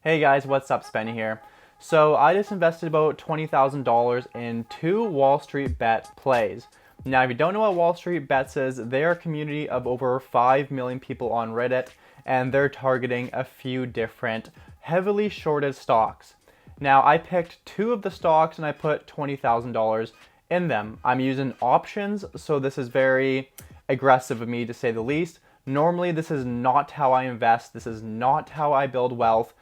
Hey guys, what's up? Spenny here. So I just invested about $20,000 in 2 Wall Street Bet plays. Now, if you don't know what Wall Street Bets is, they're a community of over 5 million people on Reddit, and they're targeting a few different heavily shorted stocks. Now, I picked 2 of the stocks and I put $20,000 in them. I'm using options, so this is very aggressive of me to say the least. Normally, this is not how I invest. This is not how I build wealth.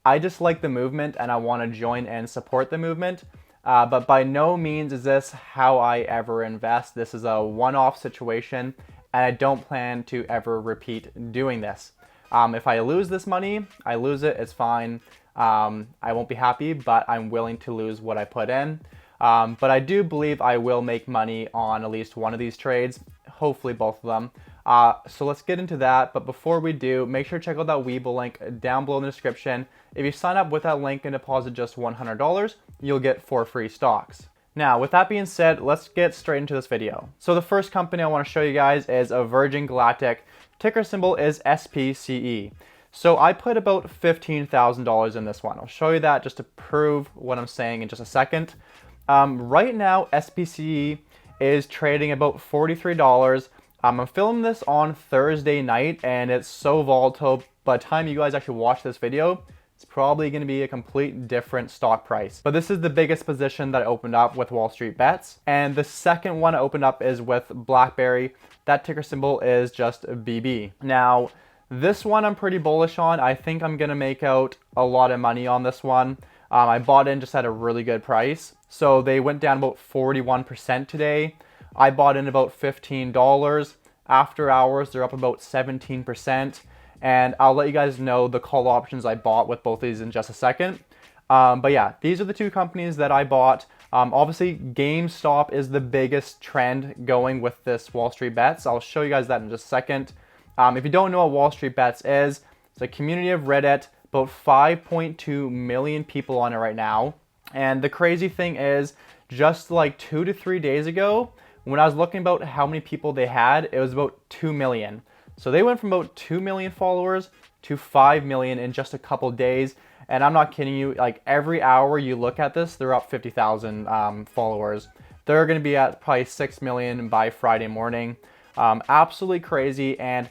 I just like the movement and I want to join and support the movement. But by no means is this how I ever invest. This is a one-off situation and I don't plan to ever repeat doing this. If I lose this money, I lose it, it's fine. I won't be happy, but I'm willing to lose what I put in. But I do believe I will make money on at least one of these trades, hopefully both of them. So let's get into that, but before we do, make sure to check out that Webull link down below in the description. If you sign up with that link and deposit just $100, you'll get 4 free stocks. Now, with that being said, let's get straight into this video. So the first company I want to show you guys is a Virgin Galactic. Ticker symbol is SPCE. So I put about $15,000 in this one. I'll show you that just to prove what I'm saying in just a second. Right now, SPCE is trading about $43. I'm filming this on Thursday night and it's so volatile. By the time you guys actually watch this video, it's probably going to be a complete different stock price. But this is the biggest position that I opened up with Wall Street Bets. And the second one I opened up is with BlackBerry. That ticker symbol is just BB. Now, this one I'm pretty bullish on. I think I'm going to make out a lot of money on this one. I bought in just at a really good price. So they went down about 41% today. I bought in about $15. After hours, they're up about 17%. And I'll let you guys know the call options I bought with both of these in just a second. But yeah, these are the 2 companies that I bought. Obviously, GameStop is the biggest trend going with this Wall Street Bets. I'll show you guys that in just a second. If you don't know what Wall Street Bets is, it's a community of Reddit, about 5.2 million people on it right now. And the crazy thing is, just like 2 to 3 days ago, when I was looking about how many people they had, it was about 2 million. So they went from about 2 million followers to 5 million in just a couple days. And I'm not kidding you, like every hour you look at this, they're up 50,000 followers. They're going to be at probably 6 million by Friday morning. Absolutely crazy. And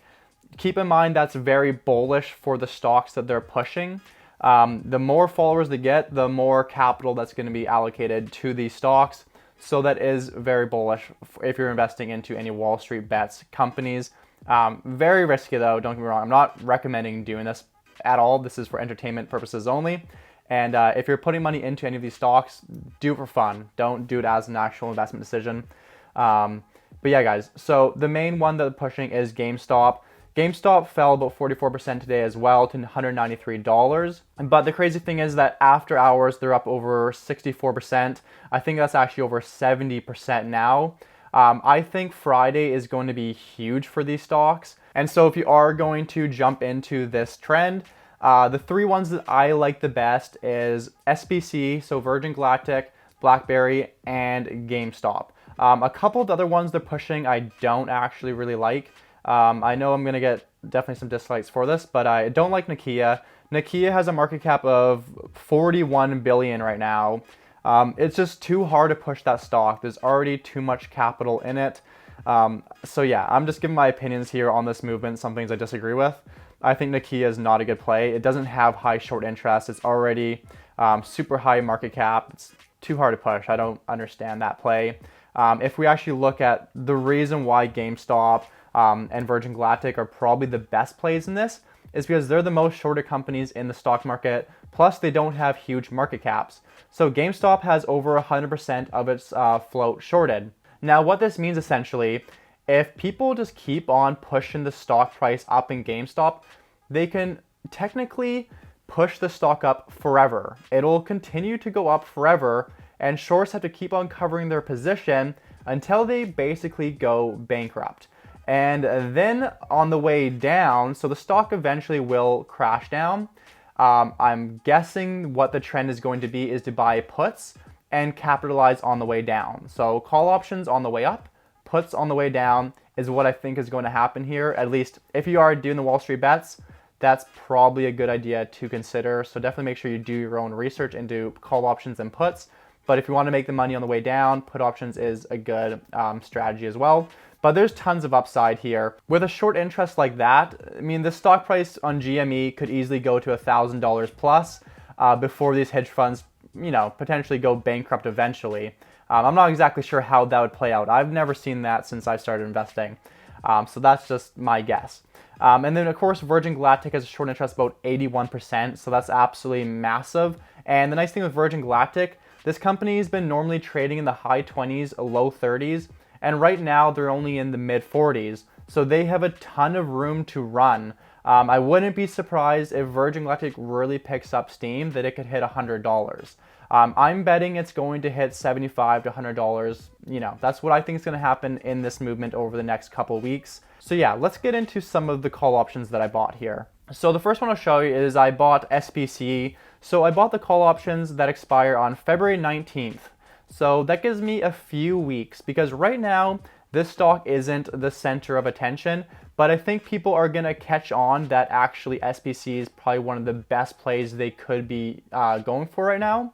keep in mind, that's very bullish for the stocks that they're pushing. The more followers they get, the more capital that's going to be allocated to these stocks. So that is very bullish if you're investing into any Wall Street Bets companies. Very risky though, don't get me wrong. I'm not recommending doing this at all. This is for entertainment purposes only. And if you're putting money into any of these stocks, do it for fun. Don't do it as an actual investment decision. But yeah, guys, so the main one that they're pushing is GameStop. GameStop fell about 44% today as well to $193. But the crazy thing is that after hours, they're up over 64%. I think that's actually over 70% now. I think Friday is going to be huge for these stocks. And so if you are going to jump into this trend, the 3 ones that I like the best is SPCE, so Virgin Galactic, BlackBerry, and GameStop. A couple of the other ones they're pushing I don't actually really like. I know I'm going to get definitely some dislikes for this, but I don't like Nokia. Nokia has a market cap of 41 billion right now. It's just too hard to push that stock. There's already too much capital in it. So yeah, I'm just giving my opinions here on this movement, some things I disagree with. I think Nokia is not a good play. It doesn't have high short interest. It's already super high market cap. It's too hard to push. I don't understand that play. If we actually look at the reason why GameStop and Virgin Galactic are probably the best plays in this is because they're the most shorted companies in the stock market, plus they don't have huge market caps. So GameStop has over 100% of its float shorted. Now what this means essentially, if people just keep on pushing the stock price up in GameStop, they can technically push the stock up forever. It'll continue to go up forever, and shorts have to keep on covering their position until they basically go bankrupt. And then on the way down, so the stock eventually will crash down. I'm guessing what the trend is going to be is to buy puts and capitalize on the way down. So call options on the way up, puts on the way down is what I think is going to happen here. At least if you are doing the Wall Street Bets, that's probably a good idea to consider. So definitely make sure you do your own research into call options and puts. But if you want to make the money on the way down, put options is a good strategy as well. But there's tons of upside here. With a short interest like that, I mean, the stock price on GME could easily go to $1,000 plus before these hedge funds, potentially go bankrupt eventually. I'm not exactly sure how that would play out. I've never seen that since I started investing. So that's just my guess. And then, of course, Virgin Galactic has a short interest about 81%, so that's absolutely massive. And the nice thing with Virgin Galactic, this company has been normally trading in the high 20s, low 30s, and right now they're only in the mid 40s. So they have a ton of room to run. I wouldn't be surprised if Virgin Galactic really picks up steam that it could hit $100. I'm betting it's going to hit $75 to $100. That's what I think is going to happen in this movement over the next couple weeks. So yeah, let's get into some of the call options that I bought here. So the first one I'll show you is I bought SPCE. So I bought the call options that expire on February 19th. So that gives me a few weeks because right now this stock isn't the center of attention, but I think people are going to catch on that actually SPCE is probably one of the best plays they could be going for right now.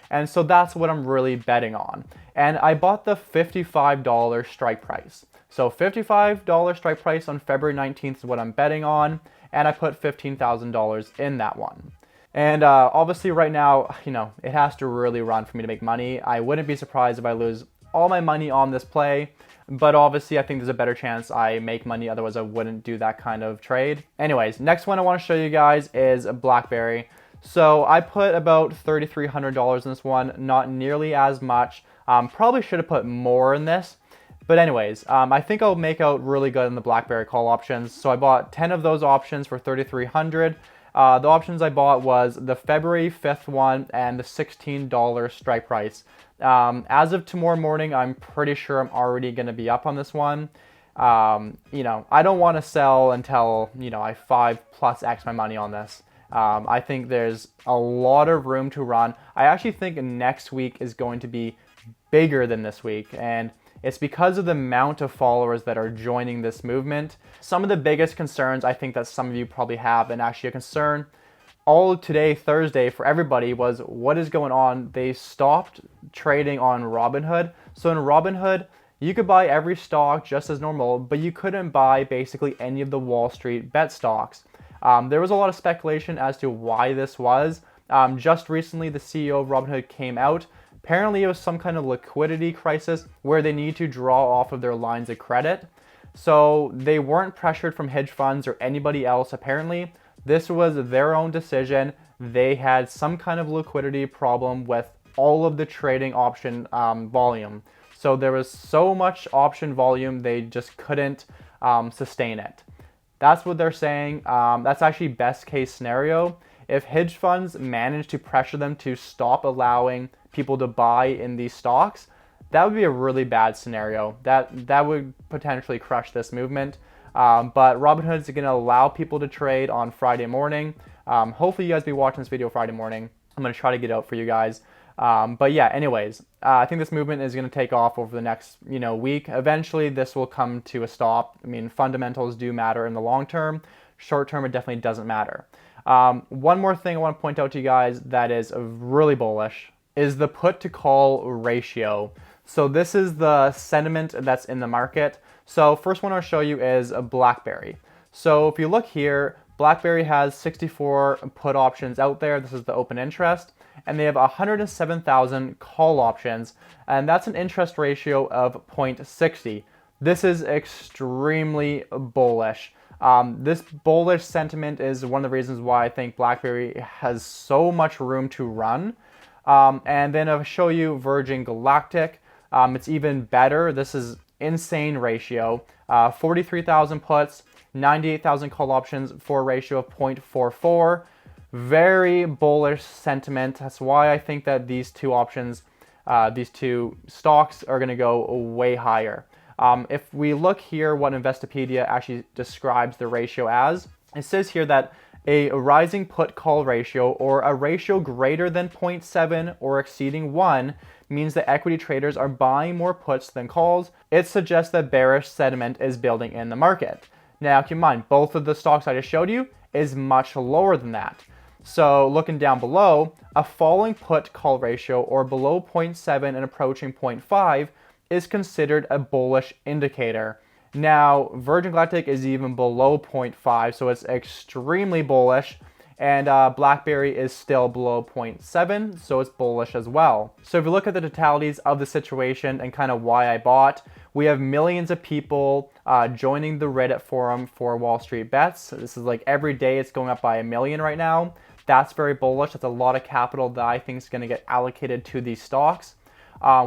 And so that's what I'm really betting on. And I bought the $55 strike price. So $55 strike price on February 19th is what I'm betting on. And I put $15,000 in that one. And obviously right now, it has to really run for me to make money. I wouldn't be surprised if I lose all my money on this play. But obviously I think there's a better chance I make money. Otherwise I wouldn't do that kind of trade. Anyways, next one I want to show you guys is BlackBerry. So I put about $3,300 in this one, not nearly as much. Probably should have put more in this. But anyways, I think I'll make out really good in the BlackBerry call options. So I bought 10 of those options for $3,300. The options I bought was the February 5th one and the $16 strike price. As of tomorrow morning, I'm pretty sure I'm already going to be up on this one. I don't want to sell until, I 5+X my money on this. I think there's a lot of room to run. I actually think next week is going to be bigger than this week, and it's because of the amount of followers that are joining this movement. Some of the biggest concerns I think that some of you probably have, and actually a concern all today, Thursday, for everybody was what is going on. They stopped trading on Robinhood. So in Robinhood, you could buy every stock just as normal, but you couldn't buy basically any of the Wall Street bet stocks. There was a lot of speculation as to why this was. Just recently, the CEO of Robinhood came out. Apparently, it was some kind of liquidity crisis where they need to draw off of their lines of credit. So they weren't pressured from hedge funds or anybody else, apparently. This was their own decision. They had some kind of liquidity problem with all of the trading option volume. So there was so much option volume, they just couldn't sustain it. That's what they're saying. That's actually best case scenario. If hedge funds manage to pressure them to stop allowing people to buy in these stocks, that would be a really bad scenario. That would potentially crush this movement. But Robinhood is going to allow people to trade on Friday morning. Hopefully you guys be watching this video Friday morning. I'm going to try to get out for you guys. But yeah, anyways, I think this movement is going to take off over the next, week. Eventually, this will come to a stop. I mean, fundamentals do matter in the long term. Short term, it definitely doesn't matter. One more thing I want to point out to you guys that is really bullish is the put to call ratio. So this is the sentiment that's in the market. So first one I'll show you is a BlackBerry. So if you look here, BlackBerry has 64 put options out there. This is the open interest. And they have 107,000 call options. And that's an interest ratio of 0.60. This is extremely bullish. This bullish sentiment is one of the reasons why I think BlackBerry has so much room to run. And then I'll show you Virgin Galactic. It's even better. This is insane ratio. 43,000 puts, 98,000 call options for a ratio of 0.44. Very bullish sentiment. That's why I think that these two options, these two stocks are going to go way higher. If we look here what Investopedia actually describes the ratio as, it says here that a rising put call ratio or a ratio greater than 0.7 or exceeding 1 means that equity traders are buying more puts than calls. It suggests that bearish sentiment is building in the market. Now keep in mind, both of the stocks I just showed you, is much lower than that. So looking down below, a falling put call ratio or below 0.7 and approaching 0.5 is considered a bullish indicator. Now, Virgin Galactic is even below 0.5, so it's extremely bullish. And BlackBerry is still below 0.7, so it's bullish as well. So if you look at the totalities of the situation and kind of why I bought, we have millions of people joining the Reddit forum for Wall Street bets. This is like every day it's going up by 1 million right now. That's very bullish. That's a lot of capital that I think is going to get allocated to these stocks.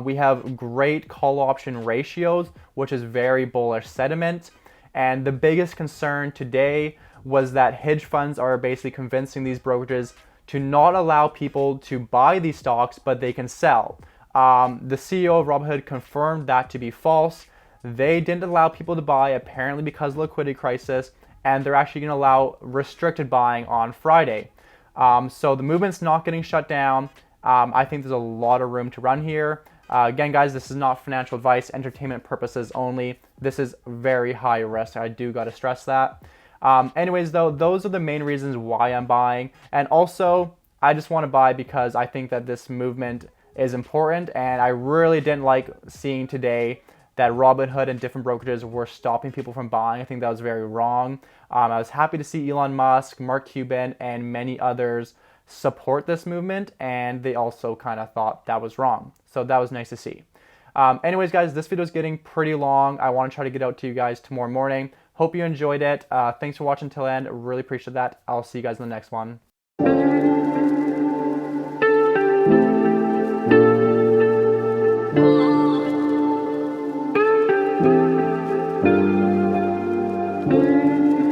We have great call option ratios, which is very bullish sentiment. And the biggest concern today was that hedge funds are basically convincing these brokerages to not allow people to buy these stocks, but they can sell. The CEO of Robinhood confirmed that to be false. They didn't allow people to buy, apparently because of the liquidity crisis, and they're actually going to allow restricted buying on Friday. So the movement's not getting shut down. I think there's a lot of room to run here. Again, guys, this is not financial advice, entertainment purposes only. This is very high risk. I do got to stress that. Anyways, though, those are the main reasons why I'm buying. And also, I just want to buy because I think that this movement is important. And I really didn't like seeing today that Robinhood and different brokerages were stopping people from buying. I think that was very wrong. I was happy to see Elon Musk, Mark Cuban, and many others support this movement. And they also kind of thought that was wrong. So that was nice to see. Anyways, guys, this video is getting pretty long. I want to try to get out to you guys tomorrow morning. Hope you enjoyed it. Thanks for watching till the end. Really appreciate that. I'll see you guys in the next one.